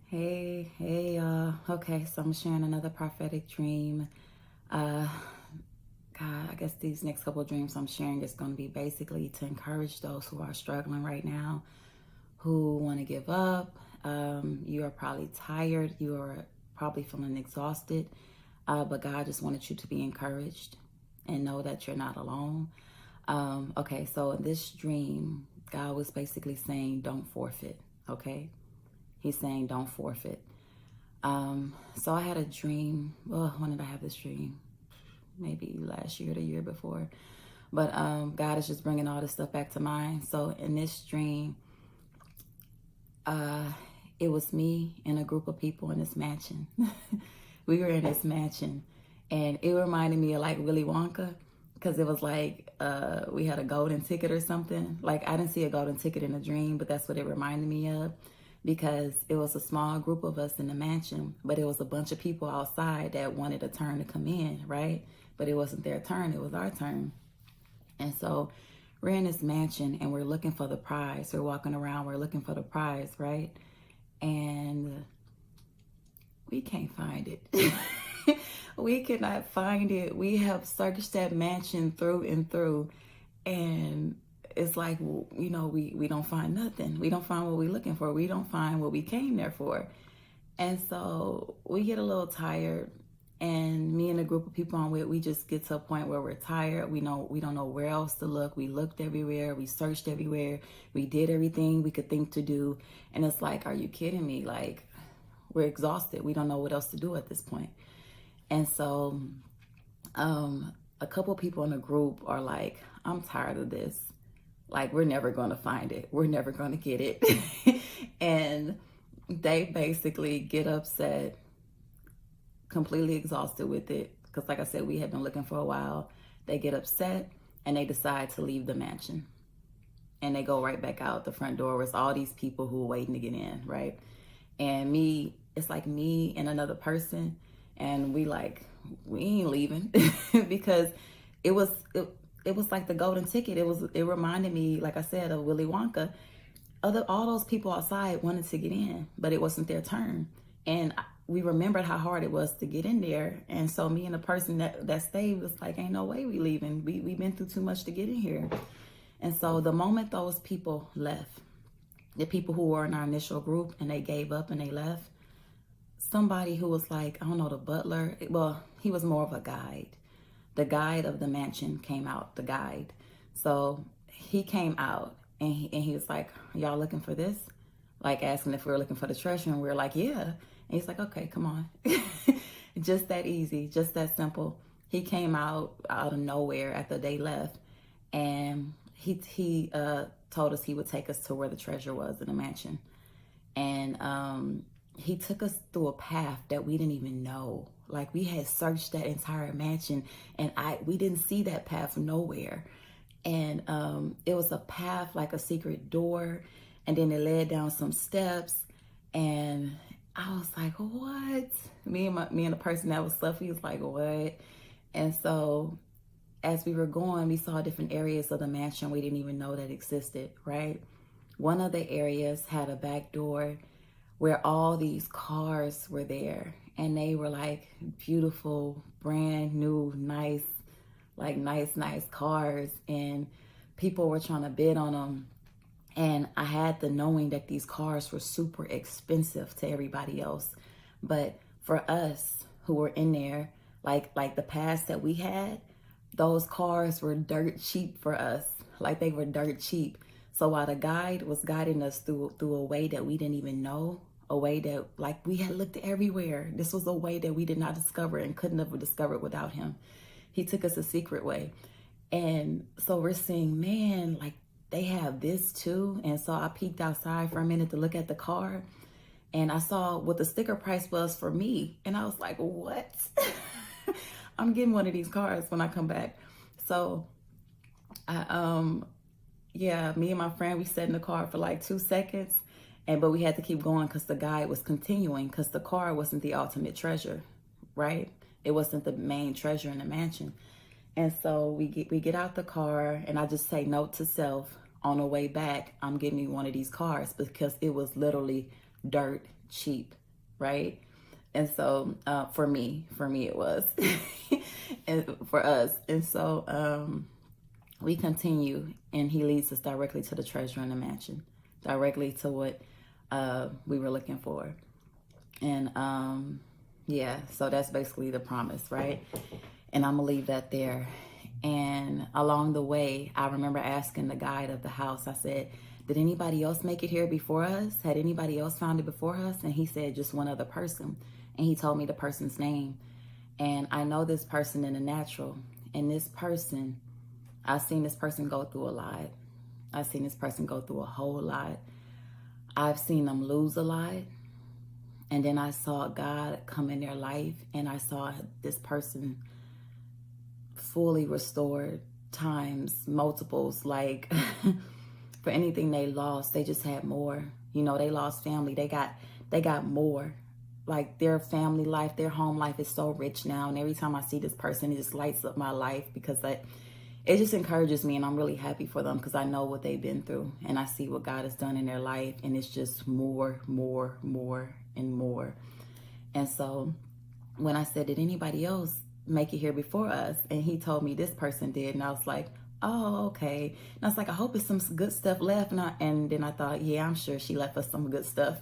Hey, y'all. Okay, so I'm sharing another prophetic dream. Uh, God, I guess these next couple of dreams I'm sharing is going to be basically to encourage those who are struggling right now, who want to give up. You are probably tired. You are probably feeling exhausted. But God just wanted you to be encouraged and know that you're not alone. Okay, so in this dream, God was basically saying, don't forfeit, okay? He's saying, don't forfeit. So I had a dream. Well, when did I have this dream? Maybe last year or the year before. But God is just bringing all this stuff back to mind. So in this dream, it was me and a group of people in this mansion. We were in this mansion, and it reminded me of like Willy Wonka, because it was like we had a golden ticket or something. Like, I didn't see a golden ticket in a dream, but that's what it reminded me of, because it was a small group of us in the mansion, but it was a bunch of people outside that wanted a turn to come in, right? But it wasn't their turn, it was our turn. And so we're in this mansion and we're looking for the prize. We're walking around, we're looking for the prize, right? And we can't find it. We cannot find it. We have searched that mansion through and through, and it's like, we don't find nothing. We don't find what we're looking for. We don't find what we came there for. And so we get a little tired, and me and a group of people I'm with, we just get to a point where we're tired. We don't know where else to look. We looked everywhere. We searched everywhere. We did everything we could think to do. And it's like, are you kidding me? Like, we're exhausted. We don't know what else to do at this point. And so a couple people in the group are like, I'm tired of this. Like, we're never going to find it. We're never going to get it. And they basically get upset, completely exhausted with it. Because like I said, we had been looking for a while. They get upset and they decide to leave the mansion. And they go right back out the front door with all these people who are waiting to get in, right? And it's like me and another person. And we ain't leaving because it was like the golden ticket. It reminded me, like I said, of Willy Wonka. All those people outside wanted to get in, but it wasn't their turn. And we remembered how hard it was to get in there. And so me and the person that stayed was like, ain't no way we leaving. We've been through too much to get in here. And so the moment those people left, the people who were in our initial group, and they gave up and they left, somebody who was like, I don't know, the butler, well, he was more of a guide. The guide of the mansion came out, the guide. So he came out and he was like, y'all looking for this? Like, asking if we were looking for the treasure, and we were like, yeah. And he's like, okay, come on. Just that easy, just that simple. He came out of nowhere after they left, and he told us he would take us to where the treasure was in the mansion. And he took us through a path that we didn't even know. Like, we had searched that entire mansion, and we didn't see that path nowhere. And it was a path, like a secret door, and then it led down some steps. And I was like, what? Me and the person that was left, he was like, what? And so as we were going, we saw different areas of the mansion we didn't even know that existed, right? One of the areas had a back door where all these cars were there, and they were like beautiful, brand new, nice cars, and people were trying to bid on them. And I had the knowing that these cars were super expensive to everybody else, but for us who were in there, like the past that we had, those cars were dirt cheap for us. Like, they were dirt cheap. So while the guide was guiding us through a way that we didn't even know, a way that, like, we had looked everywhere. This was a way that we did not discover and couldn't have discovered without him. He took us a secret way. And so we're seeing, man, like, they have this too. And so I peeked outside for a minute to look at the car, and I saw what the sticker price was for me. And I was like, what? I'm getting one of these cars when I come back. So me and my friend, we sat in the car for like 2 seconds, but we had to keep going because the guy was continuing, because the car wasn't the ultimate treasure, right? It wasn't the main treasure in the mansion. And so we get out the car, and I just say, note to self, on the way back, I'm getting me one of these cars, because it was literally dirt cheap, right? And so for me it was, and for us. And so we continue, and he leads us directly to the treasure in the mansion, directly to what we were looking for. And yeah, so that's basically the promise, right? And I'm gonna leave that there. And along the way, I remember asking the guide of the house, I said, did anybody else make it here before us? Had anybody else found it before us? And he said, just one other person. And he told me the person's name. And I know this person in the natural. And this person, I've seen this person go through a lot. I've seen this person go through a whole lot. I've seen them lose a lot. And then I saw God come in their life, and I saw this person fully restored times multiples. Like for anything they lost, they just had more. You know, they lost family. They got more. Like their family life, their home life is so rich now. And every time I see this person, it just lights up my life, because it just encourages me, and I'm really happy for them because I know what they've been through, and I see what God has done in their life, and it's just more, and more. And so when I said, did anybody else make it here before us? And he told me this person did, and I was like, oh, okay. And I was like, I hope it's some good stuff left. And then I thought, yeah, I'm sure she left us some good stuff.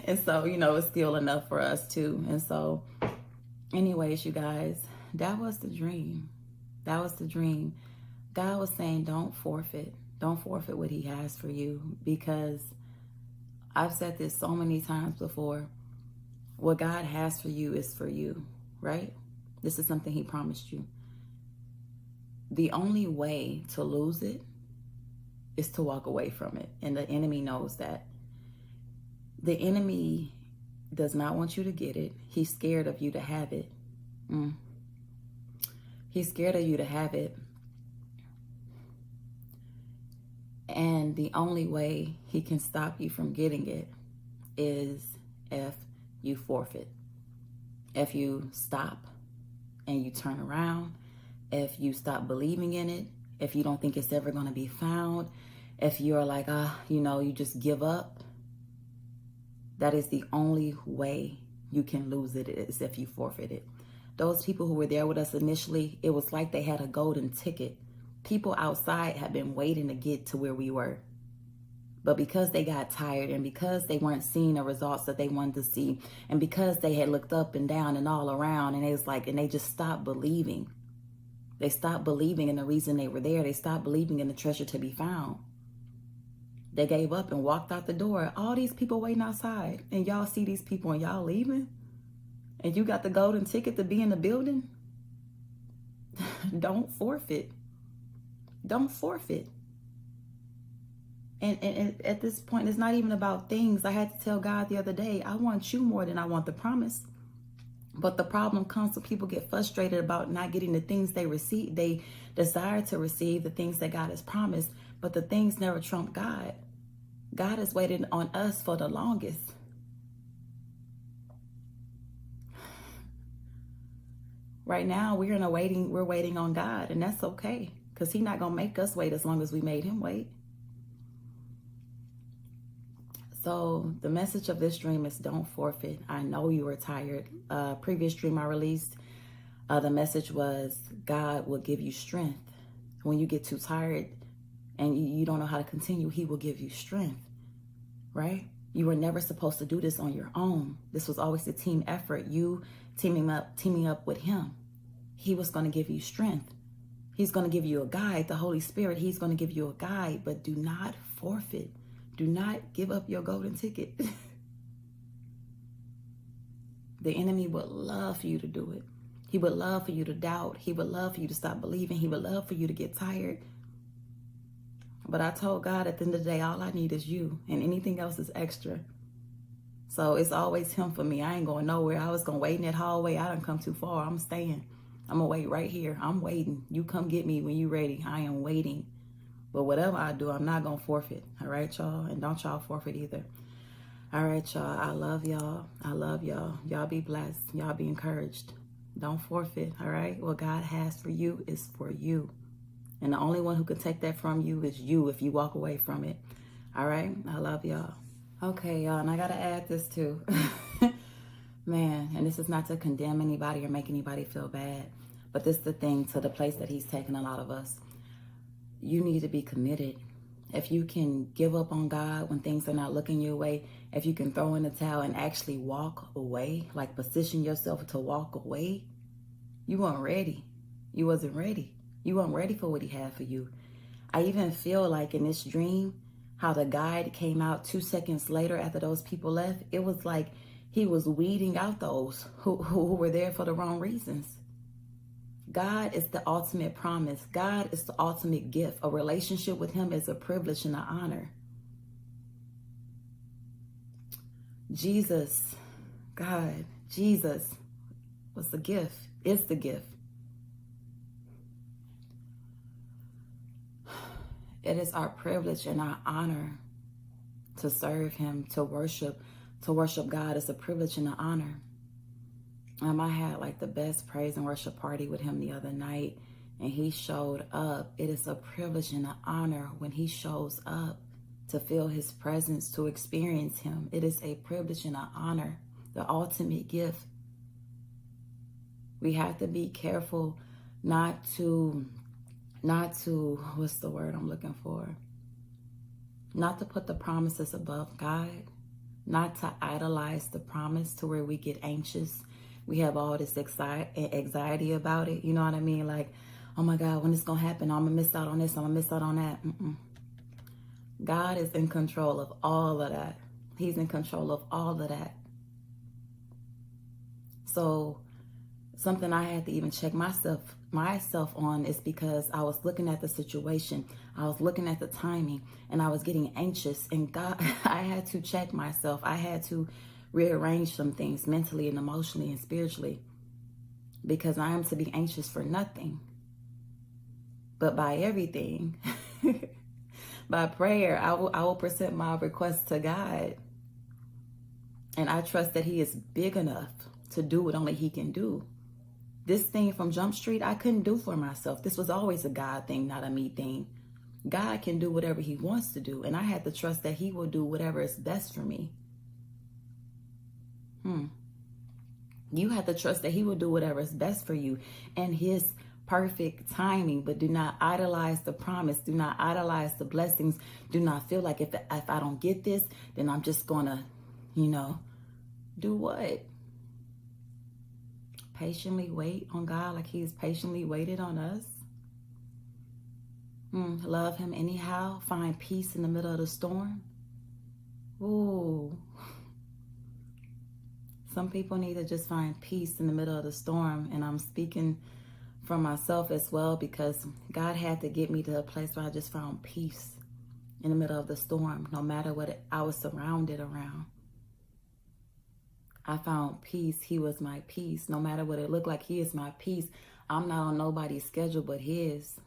And so, you know, it's still enough for us too. And so anyways, you guys, that was the dream. That was the dream. God was saying, don't forfeit. Don't forfeit what he has for you, because I've said this so many times before. What God has for you is for you, right? This is something he promised you. The only way to lose it is to walk away from it. And the enemy knows that. The enemy does not want you to get it. He's scared of you to have it. He's scared of you to have it. And the only way he can stop you from getting it is if you forfeit. If you stop and you turn around, if you stop believing in it, if you don't think it's ever going to be found, if you're like, you just give up, that is the only way you can lose it, is if you forfeit it. Those people who were there with us initially, it was like they had a golden ticket. People outside had been waiting to get to where we were. But because they got tired, and because they weren't seeing the results that they wanted to see, and because they had looked up and down and all around, and they just stopped believing. They stopped believing in the reason they were there. They stopped believing in the treasure to be found. They gave up and walked out the door. All these people waiting outside, and y'all see these people and y'all leaving, and you got the golden ticket to be in the building. Don't forfeit. Don't forfeit. And at this point, it's not even about things. I had to tell God the other day, I want you more than I want the promise. But the problem comes when people get frustrated about not getting the things they receive. They desire to receive the things that God has promised, but the things never trump God. God has waited on us for the longest. Right now, we're waiting on God, and that's okay, because he's not going to make us wait as long as we made him wait. So the message of this dream is don't forfeit. I know you were tired. Previous dream I released, the message was God will give you strength. When you get too tired and you don't know how to continue, he will give you strength, right? You were never supposed to do this on your own. This was always a team effort. You teaming up with him. He was going to give you strength. He's going to give you a guide, the Holy Spirit. He's going to give you a guide, but do not forfeit. Do not give up your golden ticket. The enemy would love for you to do it. He would love for you to doubt. He would love for you to stop believing. He would love for you to get tired. But I told God at the end of the day, all I need is you, and anything else is extra. So it's always him for me. I ain't going nowhere. I was going to wait in that hallway. I done come too far. I'm staying. I'm going to wait right here. I'm waiting. You come get me when you're ready. I am waiting. But whatever I do, I'm not going to forfeit. All right, y'all? And don't y'all forfeit either. All right, y'all. I love y'all. I love y'all. Y'all be blessed. Y'all be encouraged. Don't forfeit. All right? What God has for you is for you. And the only one who can take that from you is you if you walk away from it. All right? I love y'all. Okay, y'all, and I gotta add this too. Man, and this is not to condemn anybody or make anybody feel bad, but this is the thing, to the place that he's taken a lot of us. You need to be committed. If you can give up on God when things are not looking your way, if you can throw in the towel and actually walk away, like position yourself to walk away, you weren't ready. You wasn't ready. You weren't ready for what he had for you. I even feel like in this dream, how the guide came out 2 seconds later after those people left, it was like he was weeding out those who were there for the wrong reasons. God is the ultimate promise. God is the ultimate gift. A relationship with him is a privilege and an honor. Jesus, God, Jesus was the gift, is the gift. It is our privilege and our honor to serve him, to worship God is a privilege and an honor. I had like the best praise and worship party with him the other night, and he showed up. It is a privilege and an honor when he shows up, to feel his presence, to experience him. It is a privilege and an honor, the ultimate gift. We have to be careful not to, what's the word I'm looking for? Not to put the promises above God, not to idolize the promise to where we get anxious. We have all this anxiety about it. You know what I mean? Like, oh my God, when it's going to happen? I'm going to miss out on this. I'm going to miss out on that. God is in control of all of that. He's in control of all of that. So something I had to even check myself on is because I was looking at the situation. I was looking at the timing, and I was getting anxious. And God, I had to check myself. I had to rearrange some things mentally and emotionally and spiritually, because I am to be anxious for nothing, but by everything. By prayer, I will present my request to God. And I trust that he is big enough to do what only he can do. This thing from Jump Street, I couldn't do for myself. This was always a God thing, not a me thing. God can do whatever he wants to do, and I had to trust that he will do whatever is best for me. You have to trust that he will do whatever is best for you and his perfect timing. But do not idolize the promise. Do not idolize the blessings. Do not feel like if I don't get this, then I'm just gonna, do what? Patiently wait on God like he's patiently waited on us. Love him anyhow. Find peace in the middle of the storm. Ooh. Some people need to just find peace in the middle of the storm. And I'm speaking for myself as well, because God had to get me to a place where I just found peace in the middle of the storm, no matter what I was surrounded around. I found peace. He was my peace. No matter what it looked like, he is my peace. I'm not on nobody's schedule but his.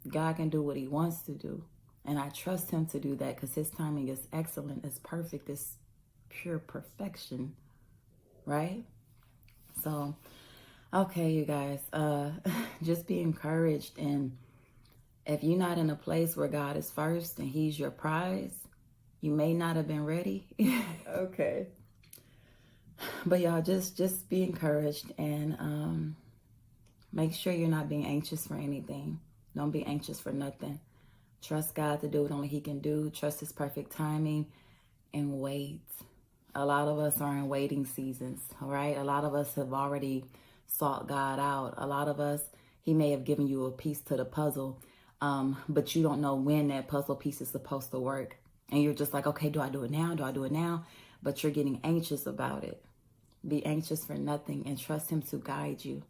God can do what he wants to do. And I trust him to do that, because his timing is excellent, it's perfect, it's pure perfection, right? So, okay, you guys, just be encouraged. And if you're not in a place where God is first and he's your prize, you may not have been ready. Okay. But y'all, just be encouraged, and make sure you're not being anxious for anything. Don't be anxious for nothing. Trust God to do what only he can do. Trust his perfect timing, and wait. A lot of us are in waiting seasons, all right? A lot of us have already sought God out. A lot of us, he may have given you a piece to the puzzle, but you don't know when that puzzle piece is supposed to work. And you're just like, okay, do I do it now? Do I do it now? But you're getting anxious about it. Be anxious for nothing, and trust him to guide you.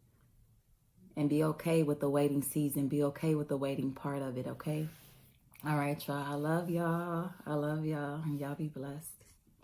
And be okay with the waiting season. Be okay with the waiting part of it, okay? All right, y'all. I love y'all. And y'all be blessed.